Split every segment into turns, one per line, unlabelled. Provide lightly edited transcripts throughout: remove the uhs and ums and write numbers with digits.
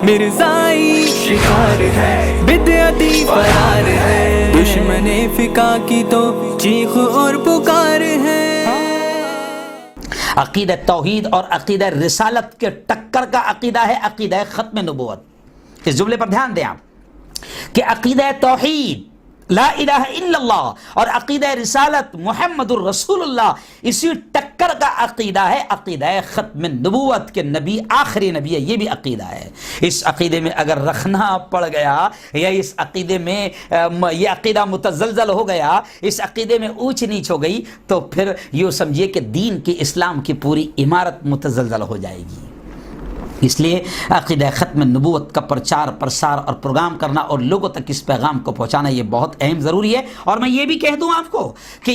مرزائی شکار ہے، بدعتی فرار ہے، دشمن فقہ کی تو چیخ اور پکار ہے۔
عقیدہ توحید اور عقیدہ رسالت کے ٹکر کا عقیدہ ہے عقیدہ ختم نبوت۔ اس جملے پر دھیان دیں آپ کہ عقیدہ توحید لا الہ الا اللہ اور عقیدہ رسالت محمد الرسول اللہ، اسی ٹکر کا عقیدہ ہے عقیدہ ختم نبوت کے نبی آخری نبی ہے، یہ بھی عقیدہ ہے۔ اس عقیدے میں اگر رکھنا پڑ گیا یا اس عقیدے میں یہ عقیدہ متزلزل ہو گیا، اس عقیدے میں اونچ نیچ ہو گئی، تو پھر یوں سمجھیے کہ دین کی اسلام کی پوری عمارت متزلزل ہو جائے گی۔ اس لیے عقیدہ ختم نبوت کا پرچار پرسار اور پروگرام کرنا اور لوگوں تک اس پیغام کو پہنچانا یہ بہت اہم ضروری ہے۔ اور میں یہ بھی کہہ دوں آپ کو کہ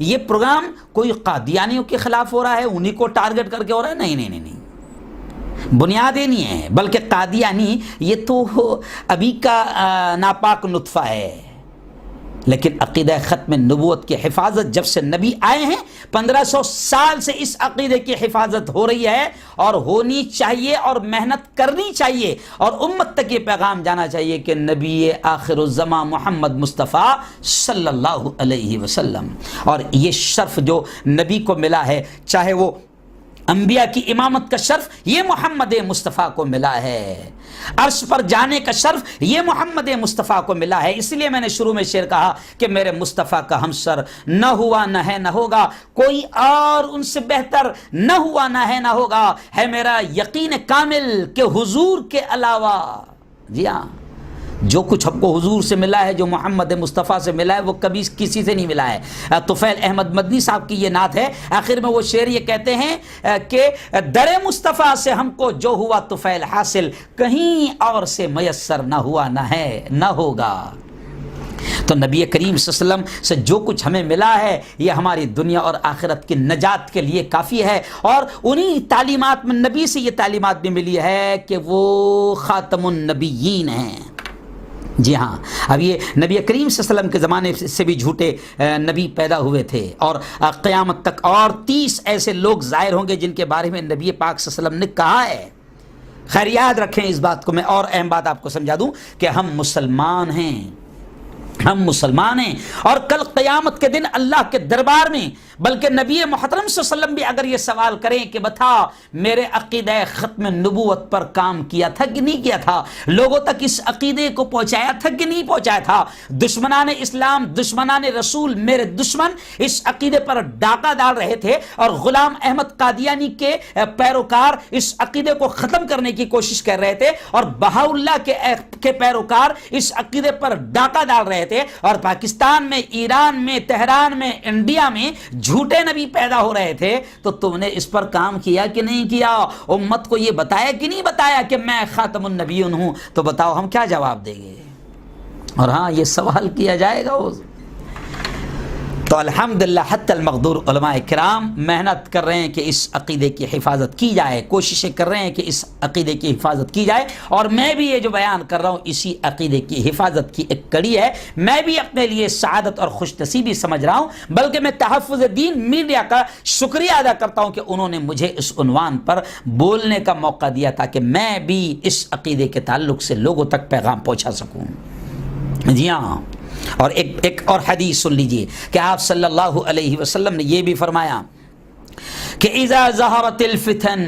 یہ پروگرام کوئی قادیانیوں کے خلاف ہو رہا ہے، انہی کو ٹارگٹ کر کے ہو رہا ہے، نہیں، بنیادیں نہیں ہیں، بلکہ قادیانی یہ تو ابھی کا ناپاک نطفہ ہے۔ لیکن عقیدہ ختم نبوت کی حفاظت جب سے نبی آئے ہیں 1500 سال سے اس عقیدے کی حفاظت ہو رہی ہے اور ہونی چاہیے اور محنت کرنی چاہیے، اور امت تک یہ پیغام جانا چاہیے کہ نبی آخر الزمان محمد مصطفیٰ صلی اللہ علیہ وسلم، اور یہ شرف جو نبی کو ملا ہے، چاہے وہ انبیاء کی امامت کا شرف یہ محمد مصطفیٰ کو ملا ہے، عرش پر جانے کا شرف یہ محمد مصطفیٰ کو ملا ہے۔ اس لیے میں نے شروع میں شعر کہا کہ میرے مصطفیٰ کا ہمسر نہ ہوا نہ ہے نہ ہوگا، کوئی اور ان سے بہتر نہ ہوا نہ ہے نہ ہوگا، ہے میرا یقین کامل کہ حضور کے علاوہ، جی ہاں، جو کچھ ہم کو حضور سے ملا ہے، جو محمد مصطفیٰ سے ملا ہے، وہ کبھی کسی سے نہیں ملا ہے۔ طفیل احمد مدنی صاحب کی یہ نعت ہے، آخر میں وہ شعر یہ کہتے ہیں کہ در مصطفیٰ سے ہم کو جو ہوا طفیل حاصل، کہیں اور سے میسر نہ ہوا نہ ہے نہ ہوگا۔ تو نبی کریم صلی اللہ علیہ وسلم سے جو کچھ ہمیں ملا ہے یہ ہماری دنیا اور آخرت کی نجات کے لیے کافی ہے، اور انہی تعلیمات میں نبی سے یہ تعلیمات بھی ملی ہے کہ وہ خاتم النبیین ہیں۔ جی ہاں، اب یہ نبی کریم صلی اللہ علیہ وسلم کے زمانے سے بھی جھوٹے نبی پیدا ہوئے تھے، اور قیامت تک اور 30 ایسے لوگ ظاہر ہوں گے جن کے بارے میں نبی پاک صلی اللہ علیہ وسلم نے کہا ہے۔ خیر یاد رکھیں اس بات کو، میں اور اہم بات آپ کو سمجھا دوں کہ ہم مسلمان ہیں، ہم مسلمان ہیں، اور کل قیامت کے دن اللہ کے دربار میں بلکہ نبی محترم صلی اللہ علیہ وسلم بھی اگر یہ سوال کریں کہ بتا میرے عقیدہ ختم نبوت پر کام کیا تھا کہ نہیں کیا تھا، لوگوں تک اس عقیدے کو پہنچایا تھا کہ نہیں پہنچایا تھا، دشمنان اسلام دشمنان رسول میرے دشمن اس عقیدے پر ڈاکہ ڈال رہے تھے، اور غلام احمد قادیانی کے پیروکار اس عقیدے کو ختم کرنے کی کوشش کر رہے تھے، اور بہاءاللہ کے پیروکار اس عقیدے پر ڈاکہ ڈال رہے تھے، اور پاکستان میں، ایران میں، تہران میں، انڈیا میں جھوٹے نبی پیدا ہو رہے تھے۔ تو تم نے اس پر کام کیا کہ نہیں کیا؟ امت کو یہ بتایا کہ نہیں بتایا کہ میں خاتم النبیون ہوں؟ تو بتاؤ ہم کیا جواب دیں گے؟ اور ہاں یہ سوال کیا جائے گا۔ تو الحمدللہ حتی المقدور علماء کرام محنت کر رہے ہیں کہ اس عقیدے کی حفاظت کی جائے، کوششیں کر رہے ہیں کہ اس عقیدے کی حفاظت کی جائے، اور میں بھی یہ جو بیان کر رہا ہوں اسی عقیدے کی حفاظت کی ایک کڑی ہے۔ میں بھی اپنے لیے سعادت اور خوش نصیبی سمجھ رہا ہوں، بلکہ میں تحفظ دین میڈیا کا شکریہ ادا کرتا ہوں کہ انہوں نے مجھے اس عنوان پر بولنے کا موقع دیا تاکہ میں بھی اس عقیدے کے تعلق سے لوگوں تک پیغام پہنچا سکوں۔ جی ہاں، اور ایک اور حدیث سن لیجئے کہ آپ صلی اللہ علیہ وسلم نے یہ بھی فرمایا کہ اذا ظہرت الفتن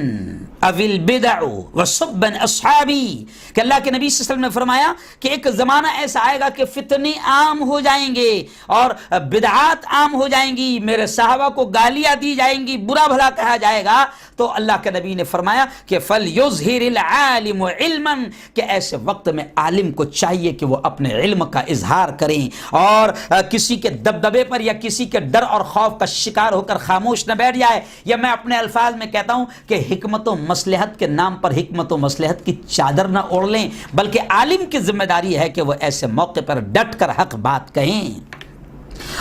او البدع وصبا اصحابی، کہ اللہ کے نبی صلی اللہ علیہ وسلم نے فرمایا کہ ایک زمانہ ایسا آئے گا کہ فتنے عام ہو جائیں گے اور بدعات عام ہو جائیں گی، میرے صحابہ کو گالیاں دی جائیں گی، برا بھلا کہا جائے گا۔ تو اللہ کے نبی نے فرمایا کہ فَلْيُظْهِرِ الْعَالِمُ عِلْمًا، کہ ایسے وقت میں عالم کو چاہیے کہ وہ اپنے علم کا اظہار کریں، اور کسی کے دبدبے پر یا کسی کے ڈر اور خوف کا شکار ہو کر خاموش نہ بیٹھ جائے، یا میں اپنے الفاظ میں کہتا ہوں کہ حکمت و مصلحت کے نام پر حکمت و مصلحت کی چادر نہ اوڑھ لیں، بلکہ عالم کی ذمہ داری ہے کہ وہ ایسے موقع پر ڈٹ کر حق بات کہیں۔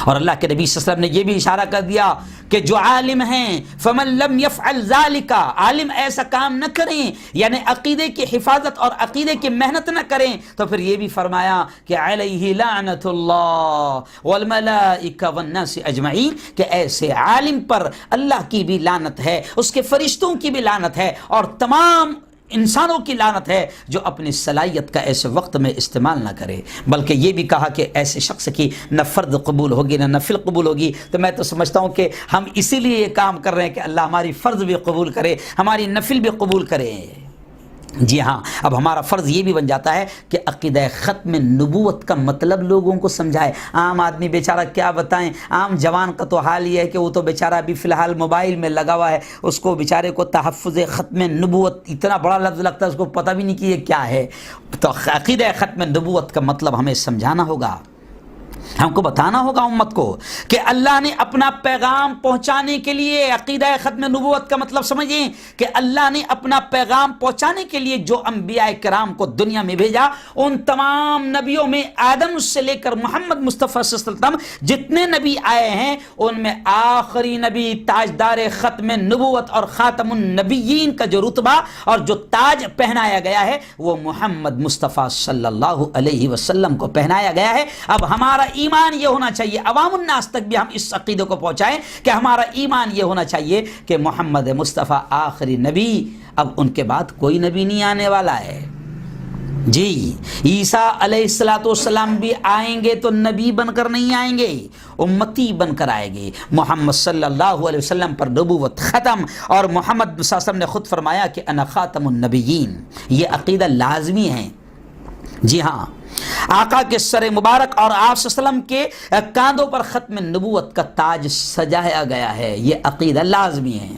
اور اللہ کے نبی صلی اللہ علیہ وسلم نے یہ بھی اشارہ کر دیا کہ جو عالم ہیں فمن لم يفعل ذلك، عالم ایسا کام نہ کریں، یعنی عقیدے کی حفاظت اور عقیدے کی محنت نہ کریں، تو پھر یہ بھی فرمایا کہ علیہ لعنت اللہ والملائکہ والناس اجمعین، کہ ایسے عالم پر اللہ کی بھی لعنت ہے، اس کے فرشتوں کی بھی لعنت ہے، اور تمام انسانوں کی لعنت ہے جو اپنی صلاحیت کا ایسے وقت میں استعمال نہ کرے، بلکہ یہ بھی کہا کہ ایسے شخص کی نہ فرض قبول ہوگی نہ نفل قبول ہوگی۔ تو میں تو سمجھتا ہوں کہ ہم اسی لیے یہ کام کر رہے ہیں کہ اللہ ہماری فرض بھی قبول کرے، ہماری نفل بھی قبول کرے۔ جی ہاں، اب ہمارا فرض یہ بھی بن جاتا ہے کہ عقیدہ ختم نبوت کا مطلب لوگوں کو سمجھائے۔ عام آدمی بیچارہ کیا بتائیں، عام جوان کا تو حال یہ ہے کہ وہ تو بیچارہ ابھی فی الحال موبائل میں لگا ہوا ہے، اس کو بیچارے کو تحفظ ختم نبوت اتنا بڑا لفظ لگتا ہے، اس کو پتہ بھی نہیں کہ یہ کیا ہے۔ تو عقیدہ ختم نبوت کا مطلب ہمیں سمجھانا ہوگا، ہم کو بتانا ہوگا امت کو کہ اللہ نے اپنا پیغام پہنچانے کے لیے، عقیدہ ختم نبوت کا مطلب سمجھیں کہ اللہ نے اپنا پیغام پہنچانے کے لیے جو انبیاء کرام کو دنیا میں بھیجا، ان تمام نبیوں میں آدم سے لے کر محمد مصطفیٰ صلی اللہ علیہ وسلم جتنے نبی آئے ہیں، ان میں آخری نبی تاجدار ختم نبوت اور خاتم النبیین کا جو رتبہ اور جو تاج پہنایا گیا ہے وہ محمد مصطفیٰ صلی اللہ علیہ وسلم کو پہنایا گیا ہے۔ اب ہمارا ایمان یہ ہونا چاہیے، عوام الناس تک بھی ہم اس عقیدے کو پہنچائیں کہ ہمارا ایمان یہ ہونا چاہیے کہ محمد مصطفیٰ آخری نبی، اب ان کے بعد کوئی نبی نہیں آنے والا ہے۔ جی، عیسیٰ علیہ السلام بھی آئیں گے تو نبی بن کر نہیں آئیں گے، امتی بن کر آئیں گے۔ محمد صلی اللہ علیہ وسلم پر نبوت ختم، اور محمد صلی اللہ علیہ وسلم نے خود فرمایا کہ انا خاتم النبیین، یہ عقیدہ لازمی ہے۔ جی ہاں، آقا کے سر مبارک اور آپ صلی اللہ علیہ وسلم کے کاندھوں پر ختم نبوت کا تاج سجایا گیا ہے، یہ عقیدہ لازمی ہے۔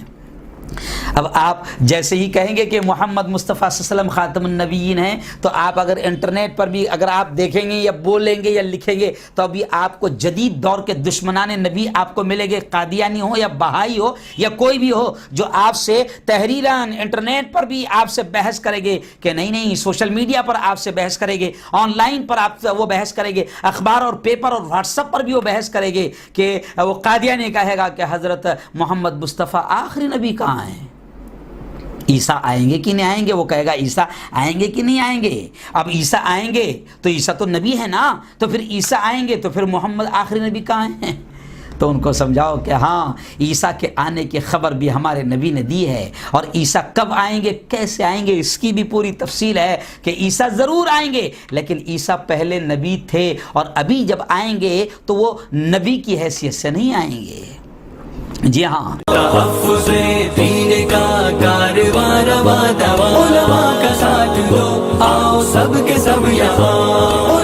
اب آپ جیسے ہی کہیں گے کہ محمد مصطفیٰ صلی اللہ علیہ وسلم خاتم النبیین ہیں، تو آپ اگر انٹرنیٹ پر بھی اگر آپ دیکھیں گے یا بولیں گے یا لکھیں گے تو ابھی آپ کو جدید دور کے دشمنان نبی آپ کو ملے گے، قادیانی ہو یا بہائی ہو یا کوئی بھی ہو، جو آپ سے تحریراً انٹرنیٹ پر بھی آپ سے بحث کرے گے کہ نہیں، سوشل میڈیا پر آپ سے بحث کرے گے، آن لائن پر آپ وہ بحث کرے گے، اخبار اور پیپر اور واٹس ایپ پر بھی وہ بحث کرے گے کہ وہ قادیانی کہے گا کہ حضرت محمد مصطفیٰ آخری نبی کہاں ہیں؟ عیسیٰ آئیں گے کہ نہیں آئیں گے؟ وہ کہے گا عیسیٰ آئیں گے کہ نہیں آئیں گے؟ اب عیسیٰ آئیں گے تو عیسیٰ تو نبی ہے نا، تو پھر عیسیٰ آئیں گے تو پھر محمد آخری نبی کہاں ہیں؟ تو ان کو سمجھاؤ کہ ہاں، عیسیٰ کے آنے کی خبر بھی ہمارے نبی نے دی ہے، اور عیسیٰ کب آئیں گے، کیسے آئیں گے، اس کی بھی پوری تفصیل ہے کہ عیسیٰ ضرور آئیں گے، لیکن عیسیٰ پہلے نبی تھے، اور ابھی جب آئیں گے تو وہ نبی کی حیثیت سے نہیں آئیں گے۔ جی ہاں،
تحفظ دین کا کاروان علماء کا ساتھ دو، آؤ سب کے سب یہاں۔